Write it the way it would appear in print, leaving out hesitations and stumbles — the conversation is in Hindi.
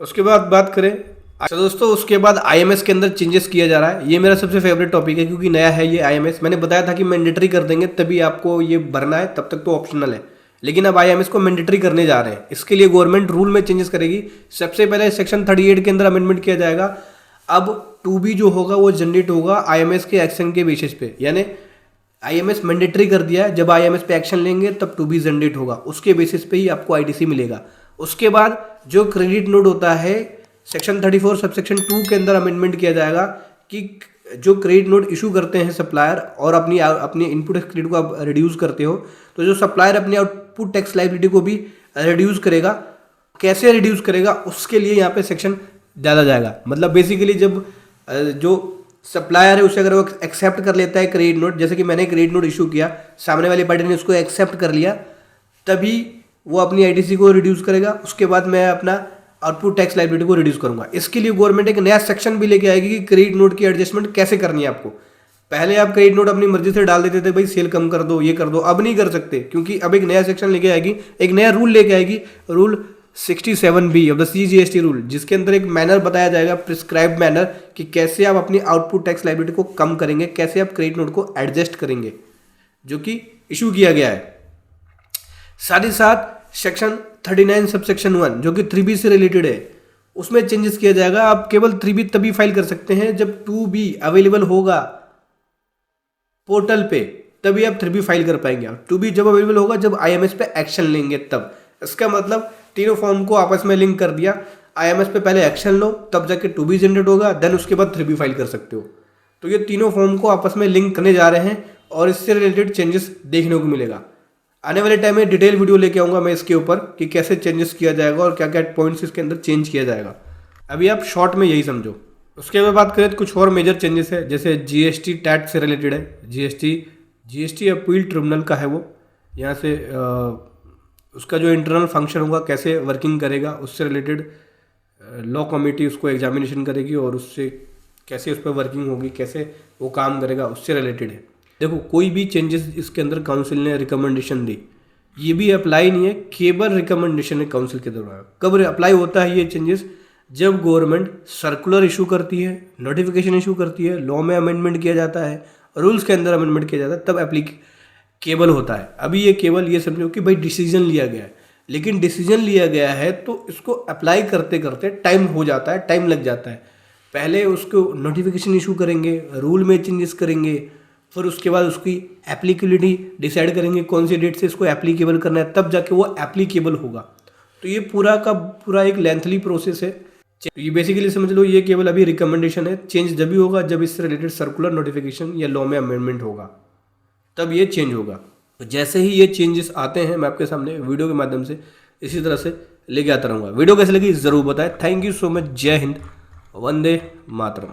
उसके बाद बात करें, अच्छा दोस्तों, उसके बाद आईएमएस के अंदर चेंजेस किया जा रहा है। ये मेरा सबसे फेवरेट टॉपिक है क्योंकि नया है ये आईएमएस। मैंने बताया था कि मैंडेटरी कर देंगे तभी आपको ये भरना है, तब तक तो ऑप्शनल है, लेकिन अब आईएमएस को मैंडेटरी करने जा रहे हैं। इसके लिए गवर्नमेंट रूल में चेंजेस करेगी। सबसे पहले सेक्शन 38 के अंदर अमेंडमेंट किया जाएगा। अब 2B जो होगा वो जनरेट होगा आईएमएस के एक्शन के बेसिस पे, यानी आईएमएस मैंडेटरी कर दिया है, जब आईएमएस पे एक्शन लेंगे तब 2B जनरेट होगा, उसके बेसिस पे ही आपको आईटीसी मिलेगा। उसके बाद जो क्रेडिट नोट होता है, सेक्शन 34 सबसेक्शन 2 के अंदर अमेंडमेंट किया जाएगा कि जो क्रेडिट नोट इशू करते हैं सप्लायर और अपनी इनपुट टैक्स क्रेडिट को आप रिड्यूस करते हो, तो जो सप्लायर अपनी आउटपुट टैक्स लायबिलिटी को भी रिड्यूस करेगा। कैसे रिड्यूस करेगा, उसके लिए यहाँ पे सेक्शन डाला जाएगा। मतलब बेसिकली जब जो सप्लायर है उसे अगर वो एक्सेप्ट कर लेता है क्रेडिट नोट, जैसे कि मैंने क्रेडिट नोट इशू किया, सामने वाली पार्टी ने उसको एक्सेप्ट कर लिया, तभी वो अपनी आईटीसी को रिड्यूस करेगा। उसके बाद मैं अपना आउटपुट टैक्स लायबिलिटी को रिड्यूस करूंगा। इसके लिए गवर्नमेंट एक नया सेक्शन भी लेके आएगी कि क्रेडिट नोट की एडजस्टमेंट कैसे करनी है आपको। पहले आप क्रेडिट नोट अपनी मर्जी से डाल देते थे, भाई सेल कम कर दो, ये कर दो, अब नहीं कर सकते क्योंकि अब एक नया सेक्शन लेके आएगी, एक नया रूल लेके आएगी, rule 67B of the CGST rule, जिसके अंदर एक मैनर बताया जाएगा, प्रिस्क्राइब मैनर, कि कैसे आप अपनी आउटपुट टैक्स लायबिलिटी को कम करेंगे, कैसे आप क्रेडिट नोट को एडजस्ट करेंगे, जो कि इशू किया गया है। साथ ही साथ सेक्शन 39 सबसेक्शन 1 जो कि 3B से रिलेटेड है, उसमें चेंजेस किया जाएगा। आप केवल 3B तभी फाइल कर सकते हैं जब 2B अवेलेबल होगा पोर्टल पे, तभी आप 3B फाइल कर पाएंगे। 2B जब अवेलेबल होगा जब आईएमएस पे एक्शन लेंगे तब। इसका मतलब तीनों फॉर्म को आपस में लिंक कर दिया। आईएमएस पे पहले एक्शन लो, तब जाके 2B जनरेट होगा, देन उसके बाद 3B फाइल कर सकते हो। तो ये तीनों फॉर्म को आपस में लिंक करने जा रहे हैं और इससे रिलेटेड चेंजेस देखने को मिलेगा। आने वाले टाइम में डिटेल वीडियो लेके आऊँगा मैं इसके ऊपर कि कैसे चेंजेस किया जाएगा और क्या क्या पॉइंट्स इसके अंदर चेंज किया जाएगा। अभी आप शॉर्ट में यही समझो। उसके बाद बात करें तो कुछ और मेजर चेंजेस है, जैसे जीएसटी टैक्स से रिलेटेड है। जीएसटी अपील ट्रिब्यूनल का है वो, यहाँ से उसका जो इंटरनल फंक्शन होगा, कैसे वर्किंग करेगा, उससे रिलेटेड लॉ कमेटी उसको एग्जामिनेशन करेगी और उससे कैसे उस पर वर्किंग होगी, कैसे वो काम करेगा, उससे रिलेटेड है। देखो, कोई भी चेंजेस इसके अंदर काउंसिल ने रिकमेंडेशन दी, ये भी अप्लाई नहीं है, केवल रिकमेंडेशन है काउंसिल के द्वारा। कब अप्लाई होता है ये चेंजेस? जब गवर्नमेंट सर्कुलर इशू करती है, नोटिफिकेशन इशू करती है, लॉ में अमेंडमेंट किया जाता है, रूल्स के अंदर अमेंडमेंट किया जाता है, तब एप्लीकेबल होता है। अभी ये केवल ये समझो कि भाई डिसीजन लिया गया है, लेकिन डिसीजन लिया गया है तो इसको अप्लाई करते करते टाइम हो जाता है, टाइम लग जाता है। पहले उसको नोटिफिकेशन इशू करेंगे, रूल में चेंजेस करेंगे, फिर उसके बाद उसकी एप्लीकेबिलिटी डिसाइड करेंगे, कौन सी डेट से इसको एप्लीकेबल करना है, तब जाके वो एप्लीकेबल होगा। तो ये पूरा का पूरा एक लेंथली प्रोसेस है। तो ये बेसिकली समझ लो, ये केवल अभी रिकमेंडेशन है। चेंज जब भी होगा जब इससे रिलेटेड सर्कुलर नोटिफिकेशन या लॉ में अमेंडमेंट होगा, तब ये चेंज होगा। तो जैसे ही ये चेंजेस आते हैं मैं आपके सामने वीडियो के माध्यम से इसी तरह से लेके आता रहूँगा। वीडियो कैसे लगी ज़रूर बताएं। Thank you so much. जय हिंद, वंदे मातरम।